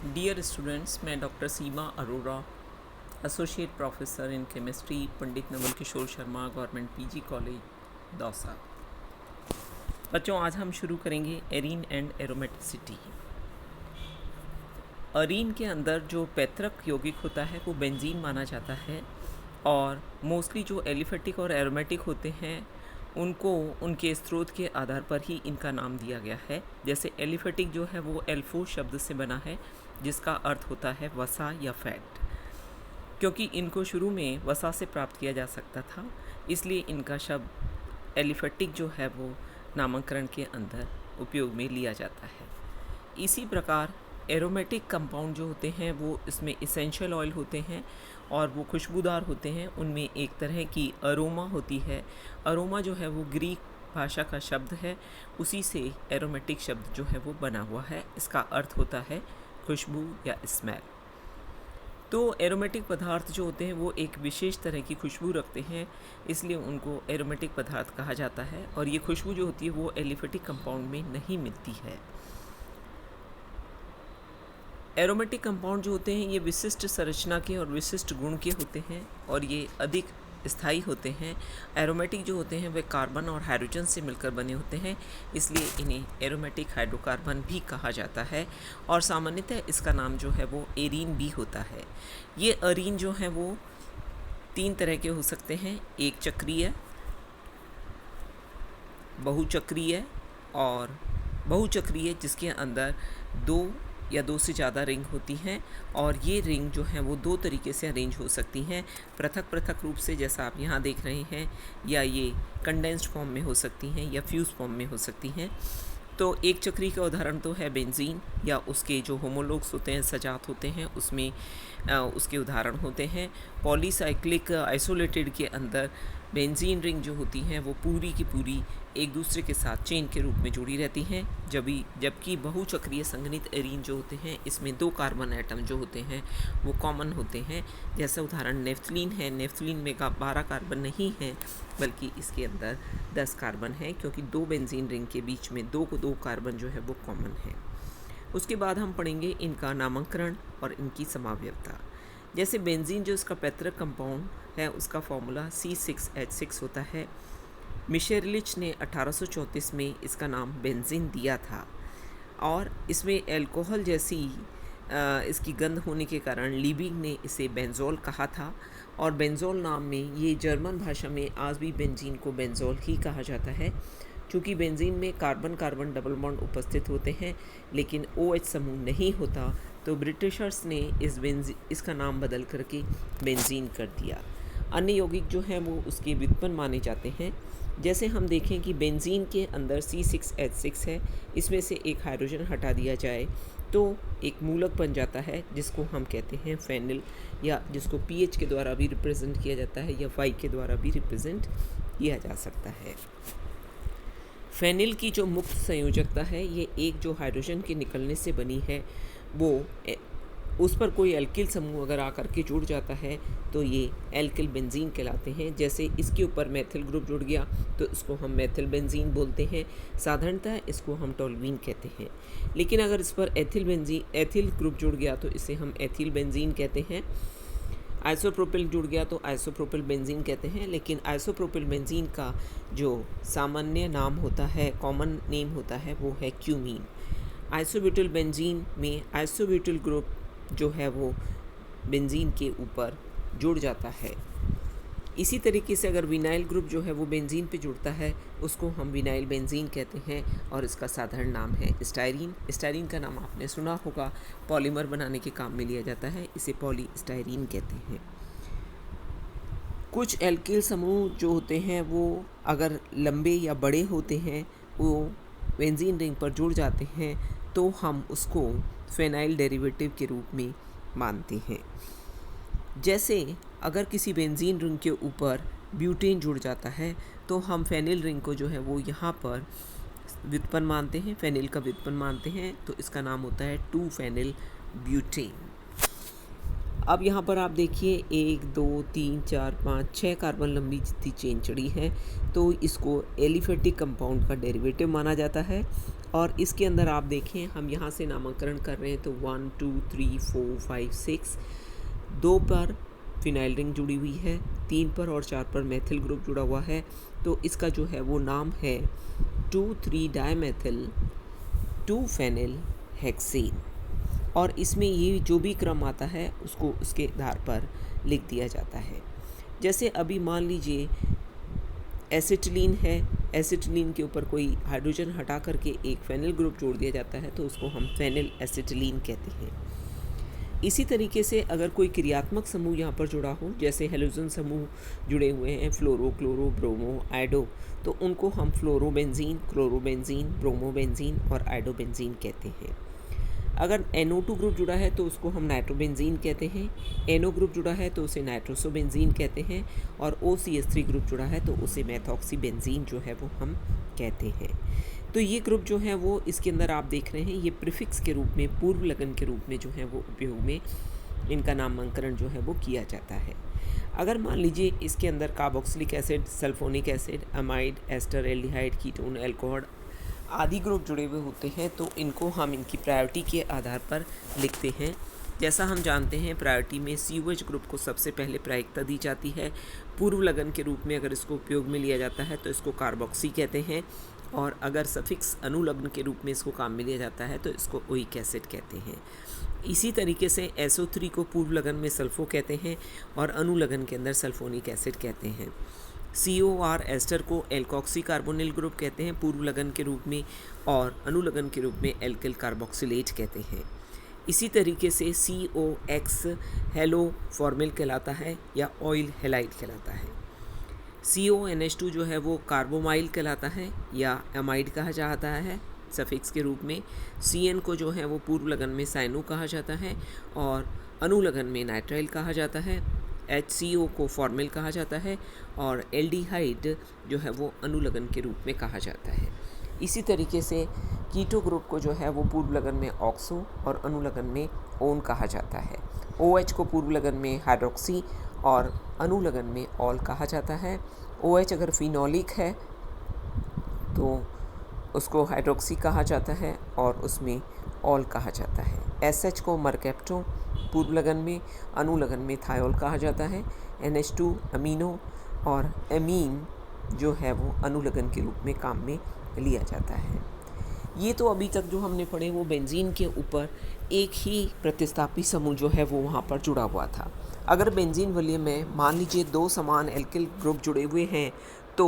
Dear students, मैं doctor Seema Arora, associate professor in chemistry, Pandit Naval Kishore Sharma government PG college Dausa. बच्चों, आज हम शुरू करेंगे एरीन एंड एरोमेटिसिटी। एरीन के अंदर जो पैतृक यौगिक होता है वो बेंजीन माना जाता है, और मोस्टली जो एलिफेटिक और एरोमेटिक होते हैं उनको उनके स्रोत के आधार पर ही इनका नाम दिया गया है। जैसे एलिफेटिक जो है वो एल्फो शब्द से बना है, जिसका अर्थ होता है वसा या फैट। क्योंकि इनको शुरू में वसा से प्राप्त किया जा सकता था, इसलिए इनका शब्द एलिफेटिक जो है वो नामकरण के अंदर उपयोग में लिया जाता है। इसी प्रकार एरोमेटिक कंपाउंड जो होते हैं वो इसमें इसेंशियल ऑयल होते हैं और वो खुशबूदार होते हैं। उनमें एक तरह की अरोमा होती है। अरोमा जो है वो ग्रीक भाषा का शब्द है, उसी से एरोमेटिक शब्द जो है वो बना हुआ है। इसका अर्थ होता है खुशबू या स्मेल। तो एरोमेटिक पदार्थ जो होते हैं वो एक विशेष तरह की खुशबू रखते हैं, इसलिए उनको एरोमेटिक पदार्थ कहा जाता है। और ये खुशबू जो होती है वो एलिफेटिक कंपाउंड में नहीं मिलती है। एरोमेटिक कंपाउंड जो होते हैं ये विशिष्ट संरचना के और विशिष्ट गुण के होते हैं, और ये अधिक स्थायी होते हैं। एरोमेटिक जो होते हैं वे कार्बन और हाइड्रोजन से मिलकर बने होते हैं, इसलिए इन्हें एरोमेटिक हाइड्रोकार्बन भी कहा जाता है। और सामान्यतः इसका नाम जो है वो एरीन भी होता है। ये एरीन जो है वो 3 तरह के हो सकते हैं, एक चक्रीय, बहुचक्रीय और बहुचक्रीय, जिसके अंदर 2 या 2 से ज़्यादा रिंग होती हैं। और ये रिंग जो हैं वो 2 तरीके से अरेंज हो सकती हैं, पृथक पृथक रूप से, जैसा आप यहाँ देख रहे हैं, या ये कंडेंस्ड फॉर्म में हो सकती हैं या फ्यूज फॉर्म में हो सकती हैं। तो एक चक्री का उदाहरण तो है बेंजीन, या उसके जो होमोलोग्स होते हैं, सजात होते हैं, उसमें उसके उदाहरण होते हैं। पॉलीसाइक्लिक आइसोलेटेड के अंदर बेंजीन रिंग जो होती हैं वो पूरी की पूरी एक दूसरे के साथ चेन के रूप में जुड़ी रहती हैं। जबकि बहुचक्रीय संघनित एरीन जो होते हैं इसमें 2 कार्बन एटम जो होते हैं वो कॉमन होते हैं। जैसा उदाहरण नेफ्थलीन है। नेफ्थलीन में 12 कार्बन नहीं है, बल्कि इसके अंदर 10 कार्बन है, क्योंकि 2 बेंजीन रिंग के बीच में 2 कार्बन जो है वो कॉमन है। उसके बाद हम पढ़ेंगे इनका नामकरण और इनकी समाव्यवता। जैसे बेंजीन जो इसका पैतृक कंपाउंड है उसका फॉर्मूला C6H6 होता है। मिशेरलिच ने 1834 में इसका नाम बेंजीन दिया था, और इसमें अल्कोहल जैसी इसकी गंध होने के कारण लीबिंग ने इसे बेंजोल कहा था। और बेंजोल नाम में ये जर्मन भाषा में आज भी बेंजीन को बेंजोल ही कहा जाता है। चूँकि बेंजीन में कार्बन कार्बन डबल बॉन्ड उपस्थित होते हैं लेकिन OH समूह नहीं होता, तो ब्रिटिशर्स ने इसका नाम बदल करके बेंजीन कर दिया। अन्य यौगिक जो हैं वो उसके व्युत्पन्न माने जाते हैं। जैसे हम देखें कि बेंजीन के अंदर C6H6 है, इसमें से एक हाइड्रोजन हटा दिया जाए तो एक मूलक बन जाता है, जिसको हम कहते हैं फेनिल, या जिसको PH के द्वारा भी रिप्रेजेंट किया जाता है या Y के द्वारा भी रिप्रेजेंट किया जा सकता है। फेनिल की जो मुक्त संयोजकता है, ये एक जो हाइड्रोजन के निकलने से बनी है, वो उस पर कोई एल्किल समूह अगर आकर के जुड़ जाता है तो ये एल्किल बेंजीन कहलाते हैं। जैसे इसके ऊपर मेथिल ग्रुप जुड़ गया तो इसको हम मेथिल बेंजीन बोलते हैं। साधारणतः इसको हम टोल्यूइन कहते हैं। लेकिन अगर इस पर एथिल ग्रुप जुड़ गया तो इसे हम एथिल बेंजीन कहते हैं। आइसोप्रोपिल जुड़ गया तो आइसोप्रोपिल बेंजीन कहते हैं। लेकिन आइसोप्रोपिल बेंजीन का जो सामान्य नाम होता है, कॉमन नेम होता है, वो है क्यूमीन। आइसोब्यूटिल बेंजीन में आइसोब्यूटिल ग्रुप जो है वो बेंजीन के ऊपर जुड़ जाता है। इसी तरीके से अगर विनाइल ग्रुप जो है वो बेंजीन पे जुड़ता है, उसको हम विनाइल बेंजीन कहते हैं, और इसका साधारण नाम है स्टायरीन। स्टायरीन का नाम आपने सुना होगा, पॉलीमर बनाने के काम में लिया जाता है, इसे पॉलीस्टायरीन कहते हैं। कुछ एल्किल समूह जो होते हैं वो अगर लंबे या बड़े होते हैं, वो बेंजीन रिंग पर जुड़ जाते हैं, तो हम उसको फेनाइल डेरिवेटिव के रूप में मानते हैं। जैसे अगर किसी बेंजीन रिंग के ऊपर ब्यूटेन जुड़ जाता है तो हम फेनिल रिंग को जो है वो यहाँ पर व्युत्पन्न मानते हैं, फेनिल का व्युत्पन्न मानते हैं, तो इसका नाम होता है 2 फेनिल ब्यूटेन। अब यहाँ पर आप देखिए 1 2 3 4 5 6 कार्बन लंबी जितनी चेन चढ़ी है, तो इसको एलिफेटिक कंपाउंड का डेरिवेटिव माना जाता है। और इसके अंदर आप देखें हम यहाँ से नामकरण कर रहे हैं तो 1 2 3 4 5 6, 2 पर फिनाइल रिंग जुड़ी हुई है, 3 पर और 4 पर मेथिल ग्रुप जुड़ा हुआ है। तो इसका जो है वो नाम है 2,3 डायमेथिल 2 फेनिल हेक्सेन। और इसमें ये जो भी क्रम आता है उसको उसके आधार पर लिख दिया जाता है। जैसे अभी मान लीजिए एसिटिलीन है, एसिटिलीन के ऊपर कोई हाइड्रोजन हटा करके एक फेनिल ग्रुप जोड़ दिया जाता है तो उसको हम फेनिल एसिटिलीन कहते हैं। इसी तरीके से अगर कोई क्रियात्मक समूह यहाँ पर जुड़ा हो, जैसे हेलोजन समूह जुड़े हुए हैं फ्लोरो, क्लोरो, ब्रोमो, आइडो, तो उनको हम फ्लोरोबेंजीन, क्लोरोबेंजीन, ब्रोमोबेंजीन और आइडोबेंजीन कहते हैं। अगर NO2 ग्रुप जुड़ा है तो उसको हम नाइट्रोबेंजीन कहते हैं, NO ग्रुप जुड़ा है तो उसे नाइट्रोसोबेंजीन कहते हैं, और OCH3 ग्रुप जुड़ा है तो उसे मेथॉक्सीबेंजीन जो है वो हम कहते हैं। तो ये ग्रुप जो है वो इसके अंदर आप देख रहे हैं ये प्रीफिक्स के रूप में, पूर्व लगन के रूप में जो है वो उपयोग में इनका नामांकन जो है वो किया जाता है। अगर मान लीजिए इसके अंदर carboxylic acid, sulphonic acid, amide, ester, aldehyde, ketone, alcohol आदि ग्रुप जुड़े हुए होते हैं तो इनको हम इनकी प्रायोरिटी के आधार पर लिखते हैं। जैसा हम जानते हैं प्रायोरिटी में COH ग्रुप को सबसे पहले प्रायिकता दी जाती है। पूर्व लगन के रूप में अगर इसको उपयोग में लिया जाता है तो इसको कार्बोक्सी कहते हैं, और अगर सफिक्स अनुलग्न के रूप में इसको काम में लिया जाता है तो इसको ओइक एसिड कहते हैं। इसी तरीके से SO3 को पूर्व लगन में सल्फो कहते हैं और अनुलग्न के अंदर सल्फोनिक एसिड कहते हैं। COR एस्टर को एल्कोक्सी कार्बोनिल ग्रुप कहते हैं पूर्व लगन के रूप में, और अनुलग्न के रूप में एल्किल कार्बोक्सिलेट कहते हैं। इसी तरीके से COX हेलो फॉर्मिल कहलाता है या ऑयल हेलाइड कहलाता है। CONH2 जो है वो कार्बोमाइल कहलाता है या एमाइड कहा जाता है सफिक्स के रूप में। CN को जो है वो पूर्व लगन में साइनो कहा जाता है और अनुलग्न में नाइट्राइल कहा जाता है। HCO को फॉर्मिल कहा जाता है और एल्डिहाइड जो है वो अनुलग्न के रूप में कहा जाता है। इसी तरीके से कीटो ग्रुप को जो है वो पूर्व लगन में ऑक्सो और अनुलग्न में ओन कहा जाता है। OH को पूर्व लगन में हाइड्रोक्सी और अनुलग्न में ऑल कहा जाता है। OH अगर फिनोलिक है तो उसको हाइड्रोक्सी कहा जाता है और उसमें ऑल कहा जाता है। SH को मरकेप्टो पूर्व लगन में, अनुलग्न में थायोल कहा जाता है। NH2 अमीनो और एमीन जो है वो अनुलग्न के रूप में काम में लिया जाता है। ये तो अभी तक जो हमने पढ़े वो बेंजीन के ऊपर एक ही प्रतिस्थापी समूह जो है वो वहाँ पर जुड़ा हुआ था। अगर बेंजीन वलय में मान लीजिए 2 समान एल्किल ग्रुप जुड़े हुए हैं तो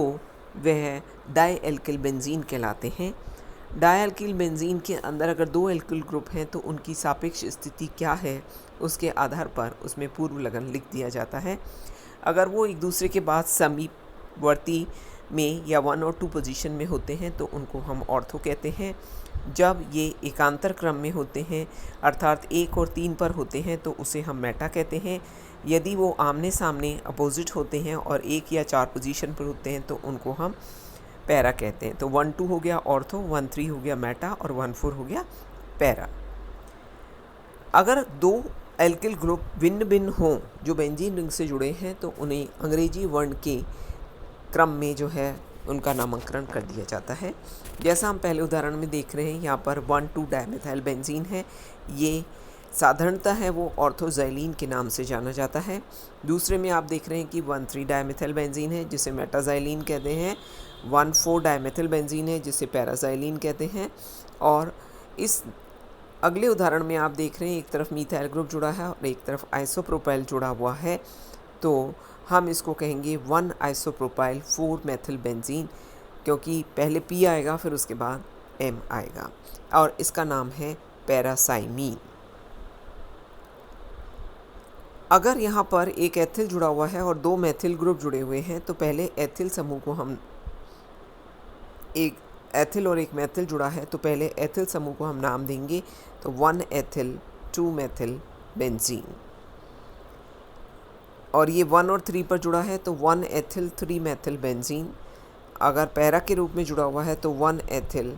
वह डाई एल्किल बेंजीन कहलाते हैं। डाई एल्किल बेंजीन के अंदर अगर 2 एल्किल ग्रुप हैं तो उनकी सापेक्ष स्थिति क्या है उसके आधार पर उसमें पूर्व लगन लिख दिया जाता है। अगर वो एक दूसरे के बाद समीपवर्ती में या 1 और 2 पोजीशन में होते हैं तो उनको हम ऑर्थो कहते हैं। जब ये एकांतर क्रम में होते हैं अर्थात 1 और 3 पर होते हैं तो उसे हम मेटा कहते हैं। यदि वो आमने सामने अपोजिट होते हैं और 1 या 4 पोजीशन पर होते हैं तो उनको हम पैरा कहते हैं। तो 1 2 हो गया ऑर्थो, 1 3 हो गया मेटा और 1 4 हो गया पैरा। अगर 2 एल्किल ग्रुप भिन्न भिन्न हों जो बेंजीन रिंग से जुड़े हैं तो उन्हें अंग्रेजी वर्ण के क्रम में जो है उनका नामकरण कर दिया जाता है। जैसा हम पहले उदाहरण में देख रहे हैं यहाँ पर 1 2 डायमेथाइल बेंजीन है। ये साधारणतः है वो ऑर्थोजाइलिन के नाम से जाना जाता है। दूसरे में आप देख रहे हैं कि 1 3 डायमेथाइल बेंजीन है जिसे मेटाजाइलिन कहते हैं। 1 4 डायमेथिल बेंजीन है जिसे पैराजाइलिन कहते हैं। और इस अगले उदाहरण में आप देख रहे हैं एक तरफ मीथाइल ग्रुप जुड़ा है और एक तरफ आइसोप्रोपाइल जुड़ा हुआ है, तो हम इसको कहेंगे 1 आइसोप्रोपाइल 4 मेथिल बेंजीन, क्योंकि पहले P आएगा फिर उसके बाद M आएगा और इसका नाम है पैरासाइमीन। अगर यहाँ पर एक एथिल जुड़ा हुआ है और 2 मेथिल ग्रुप जुड़े हुए हैं तो पहले एथिल समूह को हम, एक एथिल और एक मेथिल जुड़ा है तो पहले एथिल समूह को हम नाम देंगे तो 1 एथिल 2 मेथिल बेंजीन। और ये 1 और 3 पर जुड़ा है तो 1 एथिल 3 मेथिल बेंजीन। अगर पैरा के रूप में जुड़ा हुआ है तो 1 एथिल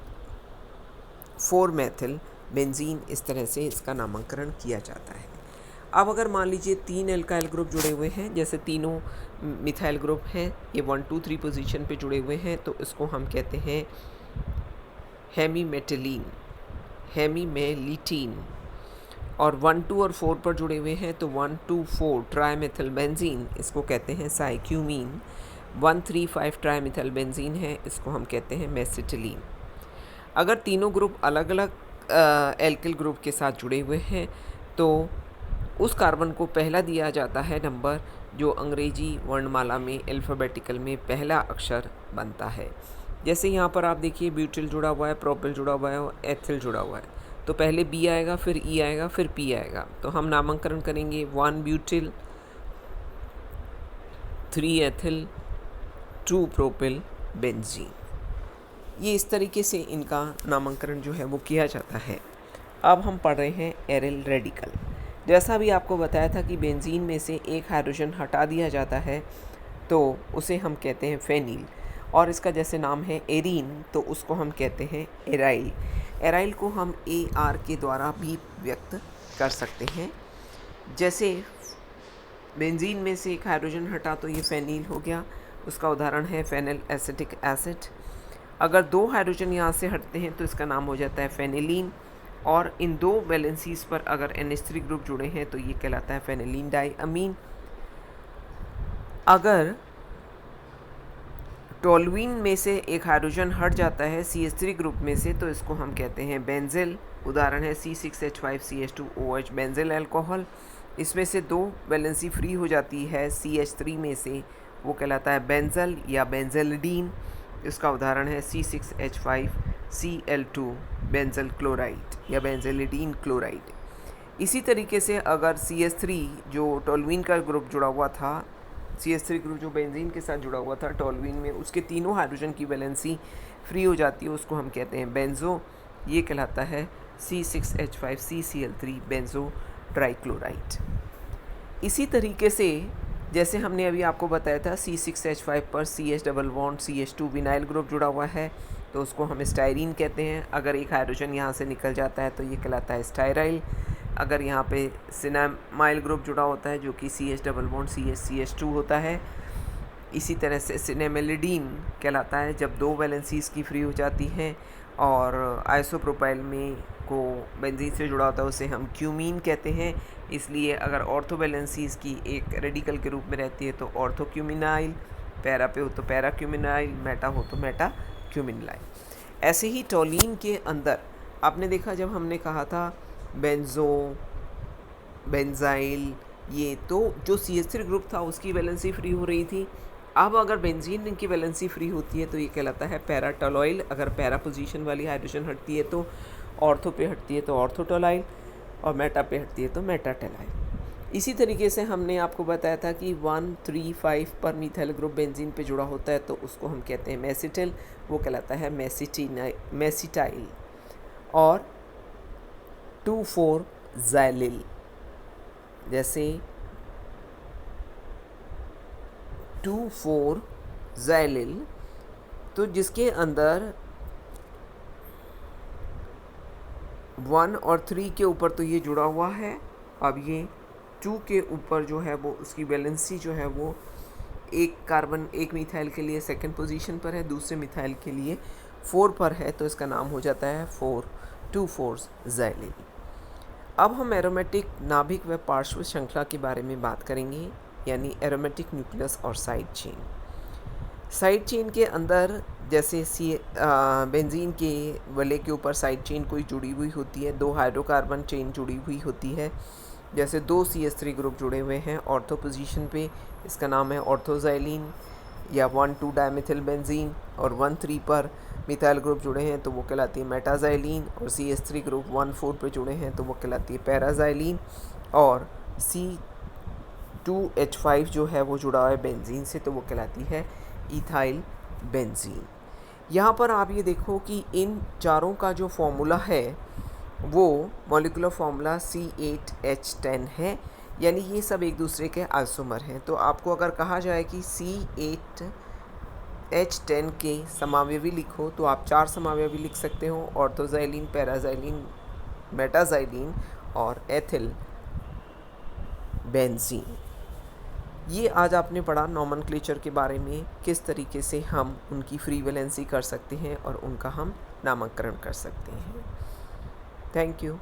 4 मेथिल बेंजीन। इस तरह से इसका नामकरण किया जाता है। अब अगर मान लीजिए 3 एल्काइल ग्रुप जुड़े हुए हैं, जैसे तीनों मिथाइल ग्रुप हैं, ये 1 2 3 पोजीशन पे जुड़े हुए हैं तो इसको हम कहते हैं हेमीमेटिलीन, हेमीमेलिटीन। और 1, 2 और 4 पर जुड़े हुए हैं तो 1, 2, 4 ट्राईमेथिलबेंजीन, इसको कहते हैं साइक्यूमीन। 1, 3, 5 ट्राईमेथिलबेंजीन है, इसको हम कहते हैं मेसिटिलीन। अगर तीनों ग्रुप अलग अलग एल्किल ग्रुप के साथ जुड़े हुए हैं तो उस कार्बन को पहला दिया जाता है नंबर जो अंग्रेजी वर्णमाला में अल्फ़ाबेटिकल में पहला अक्षर बनता है। जैसे यहाँ पर आप देखिए ब्यूटिल जुड़ा हुआ है, प्रोपिल जुड़ा हुआ है और एथिल जुड़ा हुआ है, तो पहले बी आएगा, फिर ई आएगा, फिर पी आएगा। तो हम नामांकन करेंगे 1 ब्यूटिल, 3 एथिल, 2 प्रोपिल बेंजीन। ये इस तरीके से इनका नामांकन जो है वो किया जाता है। अब हम पढ़ रहे हैं एरिल रेडिकल। जैसा भी आपको बताया था कि बेंजीन में से एक हाइड्रोजन हटा दिया जाता है तो उसे हम कहते हैं फेनिल, और इसका जैसे नाम है एरीन तो उसको हम कहते हैं एराइल। एराइल को हम AR के द्वारा भी व्यक्त कर सकते हैं। जैसे बेंजीन में से एक हाइड्रोजन हटा तो ये फेनिल हो गया, उसका उदाहरण है फेनिल एसिटिक एसिड। अगर 2 हाइड्रोजन यहाँ से हटते हैं तो इसका नाम हो जाता है फेनिलीन, और इन 2 वैलेंसीज पर अगर NH3 ग्रुप जुड़े हैं तो ये कहलाता है फेनिलीन डाइअमीन। अगर टोल्यूइन में से एक हाइड्रोजन हट जाता है CH3 ग्रुप में से तो इसको हम कहते हैं बेंजिल, उदाहरण है C6H5CH2OH बेंजिल अल्कोहल। इसमें से 2 वैलेंसी फ्री हो जाती है CH3 में से, वो कहलाता है बेंजल या बेंजिलिडीन। इसका उदाहरण है C6H5Cl2 बेंजल क्लोराइड या बेंजिलिडीन क्लोराइड। इसी तरीके से अगर CH3 जो टोल्यूइन का ग्रुप जुड़ा हुआ था, CH3 ग्रुप जो बेंजीन के साथ जुड़ा हुआ था टोल्यूइन में, उसके तीनों हाइड्रोजन की वैलेंसी फ्री हो जाती है, उसको हम कहते हैं बेंजो। ये कहलाता है C6H5CCl3 बेंजो ट्राइक्लोराइड। इसी तरीके से जैसे हमने अभी आपको बताया था C6H5 पर CH double bond CH2 vinyl group जुड़ा हुआ है तो उसको हम स्टायरीन कहते हैं। अगर एक हाइड्रोजन यहाँ से निकल जाता है तो ये कहलाता है स्टायराइल। अगर यहाँ पे सिनेमाइल ग्रुप जुड़ा होता है जो कि CH डबल बॉन्ड CH2 होता है। इसी तरह से सिनेमेलिडीन कहलाता है जब 2 वैलेंसीज की फ्री हो जाती हैं, और आइसोप्रोपाइल में को बेंजीन से जुड़ा होता है उसे हम क्यूमीन कहते हैं। इसलिए अगर ऑर्थो वैलेंसीज की एक रेडिकल के रूप में रहती है तो ऑर्थो क्यूमिनाइल, पैरा पे हो तो पैरा क्यूमिनाइल, मेटा हो तो मेटा क्यूमिनाइल। ऐसे ही टोलीन के अंदर आपने देखा जब हमने कहा था बेंजो, बेंजाइल, ये तो जो CH3 ग्रुप था उसकी वैलेंसी फ्री हो रही थी। अब अगर बेंजीन की वैलेंसी फ्री होती है तो ये कहलाता है पैराटोलॉइल। अगर पैरा पोजीशन वाली हाइड्रोजन हटती है तो ऑर्थो पे हटती है तो ऑर्थोटोलाइल, और मेटा पे हटती है तो मेटाटेलाइल। इसी तरीके से हमने आपको बताया था कि 1, 3, 5 पर मिथाइल ग्रुप बेंजीन पे जुड़ा होता है तो उसको हम कहते हैं मेसिटिल, वो कहलाता है मेसिटाइल। और 2, 4 ज़ाइलिल, जैसे 2, 4 ज़ाइलिल तो जिसके अंदर 1 और 3 के ऊपर तो ये जुड़ा हुआ है। अब ये 2 के ऊपर जो है वो उसकी वैलेंसी जो है वो एक कार्बन एक मिथाइल के लिए सेकंड पोजीशन पर है, दूसरे मिथाइल के लिए 4 पर है, तो इसका नाम हो जाता है 2, 4 ज़ाइलिल। अब हम एरोमेटिक नाभिक व पार्श्व श्रृंखला के बारे में बात करेंगे, यानी एरोमेटिक न्यूक्लियस और साइड चेन। साइड चेन के अंदर जैसे बेंजीन के वले के ऊपर साइड चेन कोई जुड़ी हुई होती है, 2 हाइड्रोकार्बन चेन जुड़ी हुई होती है। जैसे 2 CH3 ग्रुप जुड़े हुए हैं ऑर्थो पोजीशन पे, इसका नाम है ऑर्थोजाइलिन या 1, 2 डायमिथिल बेंजीन, और 1, 3 पर मिथाइल ग्रुप जुड़े हैं तो वो कहलाती है मेटाजाइलिन, और CH3 ग्रुप 1, 4 पे जुड़े हैं तो वो कहलाती है पैराजाइलिन, और C2H5 जो है वो जुड़ा हुआ है बेंजीन से तो वो कहलाती है इथाइल बेंजीन। यहाँ पर आप ये देखो कि इन चारों का जो फॉर्मूला है वो मॉलिक्यूलर फार्मूला C8H10 है, यानी ये सब एक दूसरे के आइसोमर हैं। तो आपको अगर कहा जाए कि C8H10 के समावयवी लिखो तो आप 4 समावयवी लिख सकते हो, ऑर्थोजाइलिन, पैराजाइलिन, मेटाजाइलिन और एथिल बेंजीन। ये आज आपने पढ़ा नॉमेनक्लेचर के बारे में, किस तरीके से हम उनकी फ्री वैलेंसी कर सकते हैं और उनका हम नामकरण कर सकते हैं। Thank you.